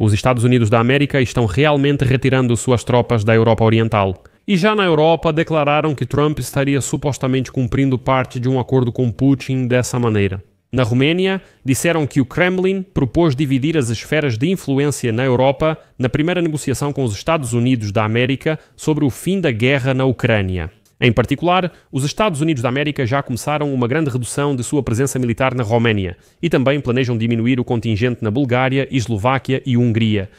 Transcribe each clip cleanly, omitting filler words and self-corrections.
Os Estados Unidos da América estão realmente retirando suas tropas da Europa Oriental. E já na Europa declararam que Trump estaria supostamente cumprindo parte de um acordo com Putin dessa maneira. Na Romênia, disseram que o Kremlin propôs dividir as esferas de influência na Europa na primeira negociação com os Estados Unidos da América sobre o fim da guerra na Ucrânia. Em particular, os Estados Unidos da América já começaram uma grande redução de sua presença militar na Roménia e também planejam diminuir o contingente na Bulgária, Eslováquia e Hungria.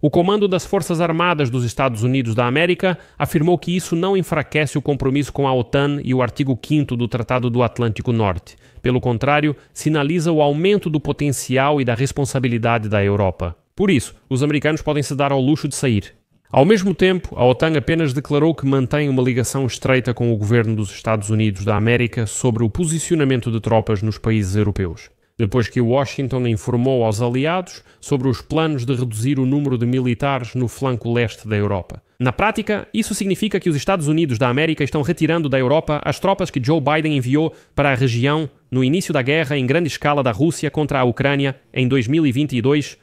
O comando das Forças Armadas dos Estados Unidos da América afirmou que isso não enfraquece o compromisso com a OTAN e o artigo 5º do Tratado do Atlântico Norte. Pelo contrário, sinaliza o aumento do potencial e da responsabilidade da Europa. Por isso, os americanos podem se dar ao luxo de sair. Ao mesmo tempo, a OTAN apenas declarou que mantém uma ligação estreita com o governo dos Estados Unidos da América sobre o posicionamento de tropas nos países europeus, depois que Washington informou aos aliados sobre os planos de reduzir o número de militares no flanco leste da Europa. Na prática, isso significa que os Estados Unidos da América estão retirando da Europa as tropas que Joe Biden enviou para a região no início da guerra em grande escala da Rússia contra a Ucrânia em 2022.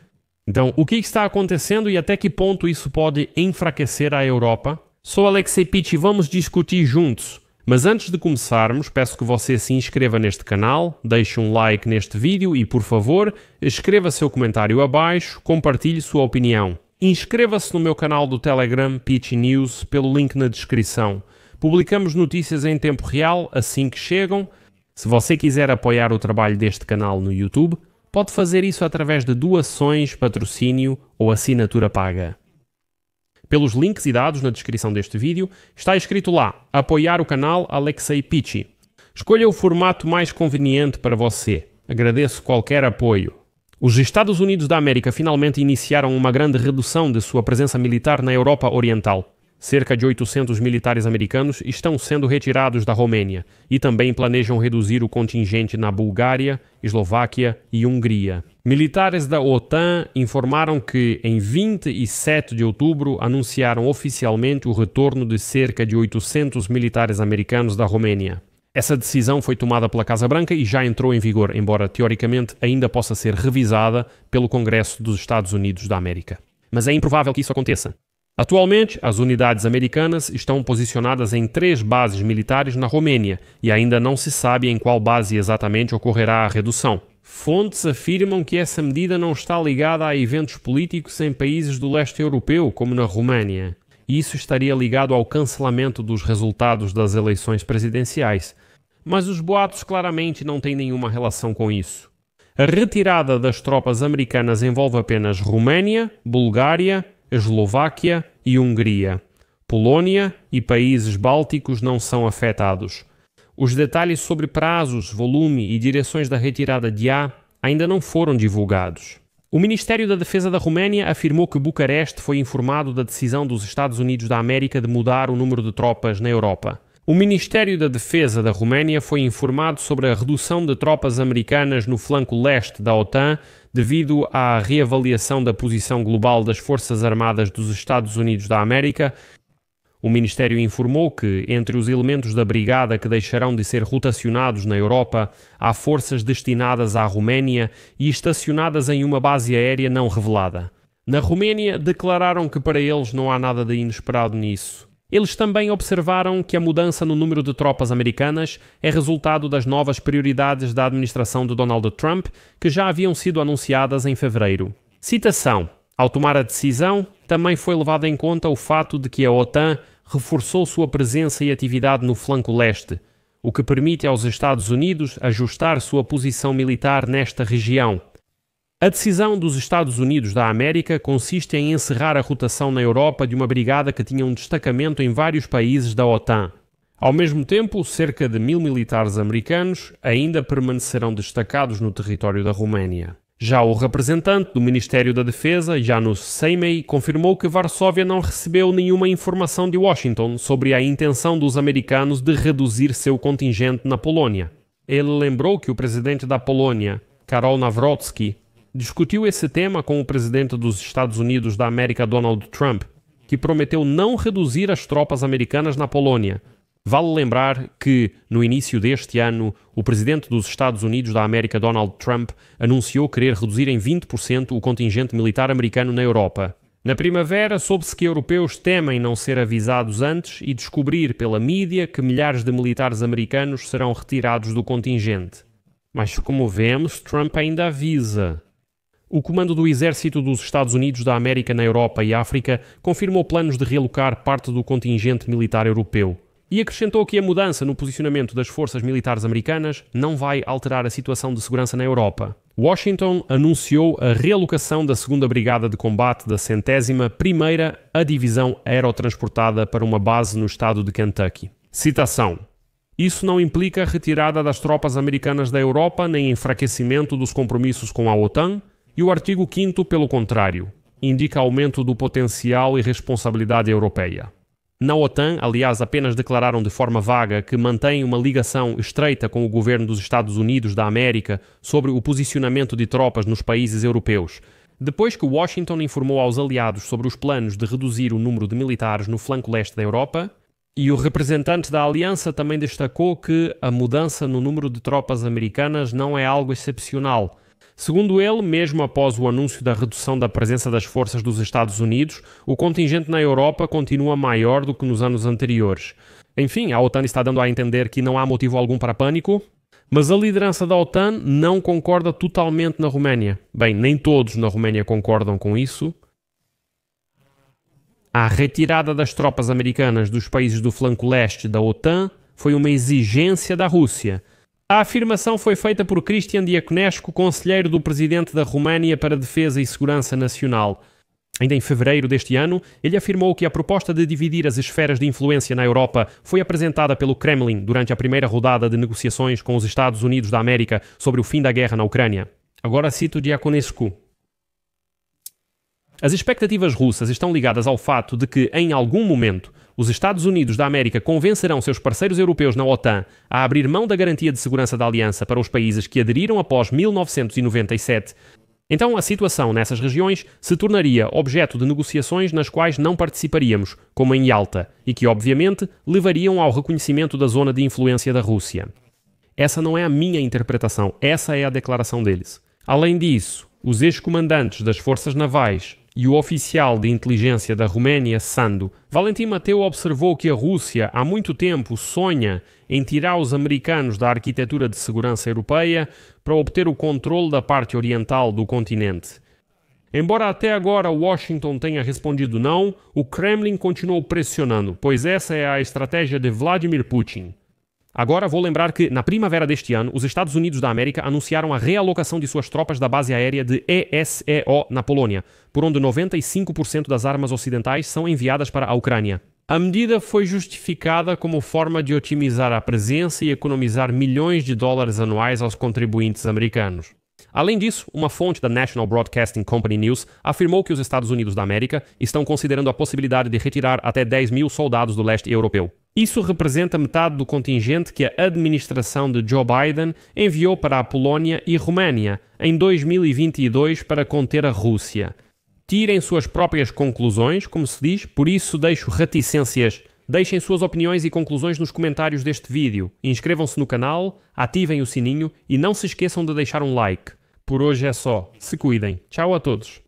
Então, o que está acontecendo e até que ponto isso pode enfraquecer a Europa? Sou Alexei Pichi e vamos discutir juntos. Mas antes de começarmos, peço que você se inscreva neste canal, deixe um like neste vídeo e, por favor, escreva seu comentário abaixo, compartilhe sua opinião. Inscreva-se no meu canal do Telegram, Pichi News, pelo link na descrição. Publicamos notícias em tempo real assim que chegam. Se você quiser apoiar o trabalho deste canal no YouTube, pode fazer isso através de doações, patrocínio ou assinatura paga. Pelos links e dados na descrição deste vídeo, está escrito lá, apoiar o canal Alexei Pichi. Escolha o formato mais conveniente para você. Agradeço qualquer apoio. Os Estados Unidos da América finalmente iniciaram uma grande redução de sua presença militar na Europa Oriental. Cerca de 800 militares americanos estão sendo retirados da Romênia e também planejam reduzir o contingente na Bulgária, Eslováquia e Hungria. Militares da OTAN informaram que, em 27 de outubro, anunciaram oficialmente o retorno de cerca de 800 militares americanos da Romênia. Essa decisão foi tomada pela Casa Branca e já entrou em vigor, embora teoricamente ainda possa ser revisada pelo Congresso dos Estados Unidos da América. Mas é improvável que isso aconteça. Atualmente, as unidades americanas estão posicionadas em 3 bases militares na Romênia e ainda não se sabe em qual base exatamente ocorrerá a redução. Fontes afirmam que essa medida não está ligada a eventos políticos em países do leste europeu, como na Roménia. Isso estaria ligado ao cancelamento dos resultados das eleições presidenciais. Mas os boatos claramente não têm nenhuma relação com isso. A retirada das tropas americanas envolve apenas Roménia, Bulgária, Eslováquia e Hungria. Polónia e países bálticos não são afetados. Os detalhes sobre prazos, volume e direções da retirada de ainda não foram divulgados. O Ministério da Defesa da Roménia afirmou que Bucareste foi informado da decisão dos Estados Unidos da América de mudar o número de tropas na Europa. O Ministério da Defesa da Roménia foi informado sobre a redução de tropas americanas no flanco leste da OTAN devido à reavaliação da posição global das Forças Armadas dos Estados Unidos da América. O Ministério informou que, entre os elementos da brigada que deixarão de ser rotacionados na Europa, há forças destinadas à Roménia e estacionadas em uma base aérea não revelada. Na Roménia, declararam que para eles não há nada de inesperado nisso. Eles também observaram que a mudança no número de tropas americanas é resultado das novas prioridades da administração de Donald Trump, que já haviam sido anunciadas em fevereiro. Citação: ao tomar a decisão, também foi levado em conta o fato de que a OTAN reforçou sua presença e atividade no flanco leste, o que permite aos Estados Unidos ajustar sua posição militar nesta região. A decisão dos Estados Unidos da América consiste em encerrar a rotação na Europa de uma brigada que tinha um destacamento em vários países da OTAN. Ao mesmo tempo, cerca de 1000 militares americanos ainda permanecerão destacados no território da Roménia. Já o representante do Ministério da Defesa, Janusz Seimei, confirmou que Varsóvia não recebeu nenhuma informação de Washington sobre a intenção dos americanos de reduzir seu contingente na Polônia. Ele lembrou que o presidente da Polônia, Karol Nawrocki, discutiu esse tema com o presidente dos Estados Unidos da América, Donald Trump, que prometeu não reduzir as tropas americanas na Polônia. Vale lembrar que, no início deste ano, o presidente dos Estados Unidos da América, Donald Trump, anunciou querer reduzir em 20% o contingente militar americano na Europa. Na primavera, soube-se que europeus temem não ser avisados antes e descobrir pela mídia que milhares de militares americanos serão retirados do contingente. Mas, como vemos, Trump ainda avisa. O comando do Exército dos Estados Unidos da América na Europa e África confirmou planos de realocar parte do contingente militar europeu. E acrescentou que a mudança no posicionamento das forças militares americanas não vai alterar a situação de segurança na Europa. Washington anunciou a realocação da 2ª Brigada de Combate da 101ª a divisão aerotransportada para uma base no estado de Kentucky. Citação: "Isso não implica a retirada das tropas americanas da Europa nem enfraquecimento dos compromissos com a OTAN, e o artigo 5º, pelo contrário, indica aumento do potencial e responsabilidade europeia." Na OTAN, aliás, apenas declararam de forma vaga que mantêm uma ligação estreita com o governo dos Estados Unidos da América sobre o posicionamento de tropas nos países europeus, depois que Washington informou aos aliados sobre os planos de reduzir o número de militares no flanco leste da Europa, e o representante da aliança também destacou que a mudança no número de tropas americanas não é algo excepcional. Segundo ele, mesmo após o anúncio da redução da presença das forças dos Estados Unidos, o contingente na Europa continua maior do que nos anos anteriores. Enfim, a OTAN está dando a entender que não há motivo algum para pânico, mas a liderança da OTAN não concorda totalmente na Roménia. Bem, nem todos na Roménia concordam com isso. A retirada das tropas americanas dos países do flanco leste da OTAN foi uma exigência da Rússia. A afirmação foi feita por Cristian Diaconescu, conselheiro do presidente da Roménia para Defesa e Segurança Nacional. Ainda em fevereiro deste ano, ele afirmou que a proposta de dividir as esferas de influência na Europa foi apresentada pelo Kremlin durante a primeira rodada de negociações com os Estados Unidos da América sobre o fim da guerra na Ucrânia. Agora cito Diaconescu: "As expectativas russas estão ligadas ao fato de que, em algum momento, os Estados Unidos da América convencerão seus parceiros europeus na OTAN a abrir mão da garantia de segurança da aliança para os países que aderiram após 1997. Então a situação nessas regiões se tornaria objeto de negociações nas quais não participaríamos, como em Yalta, e que, obviamente, levariam ao reconhecimento da zona de influência da Rússia." Essa não é a minha interpretação, essa é a declaração deles. Além disso, os ex-comandantes das forças navais e o oficial de inteligência da Roménia, Sandu, Valentim Mateu, observou que a Rússia há muito tempo sonha em tirar os americanos da arquitetura de segurança europeia para obter o controle da parte oriental do continente. Embora até agora Washington tenha respondido não, o Kremlin continuou pressionando, pois essa é a estratégia de Vladimir Putin. Agora vou lembrar que, na primavera deste ano, os Estados Unidos da América anunciaram a realocação de suas tropas da base aérea de ESEO na Polônia, por onde 95% das armas ocidentais são enviadas para a Ucrânia. A medida foi justificada como forma de otimizar a presença e economizar milhões de dólares anuais aos contribuintes americanos. Além disso, uma fonte da National Broadcasting Company News afirmou que os Estados Unidos da América estão considerando a possibilidade de retirar até 10 mil soldados do leste europeu. Isso representa metade do contingente que a administração de Joe Biden enviou para a Polónia e Roménia em 2022 para conter a Rússia. Tirem suas próprias conclusões, como se diz, por isso deixo reticências. Deixem suas opiniões e conclusões nos comentários deste vídeo. Inscrevam-se no canal, ativem o sininho e não se esqueçam de deixar um like. Por hoje é só. Se cuidem. Tchau a todos.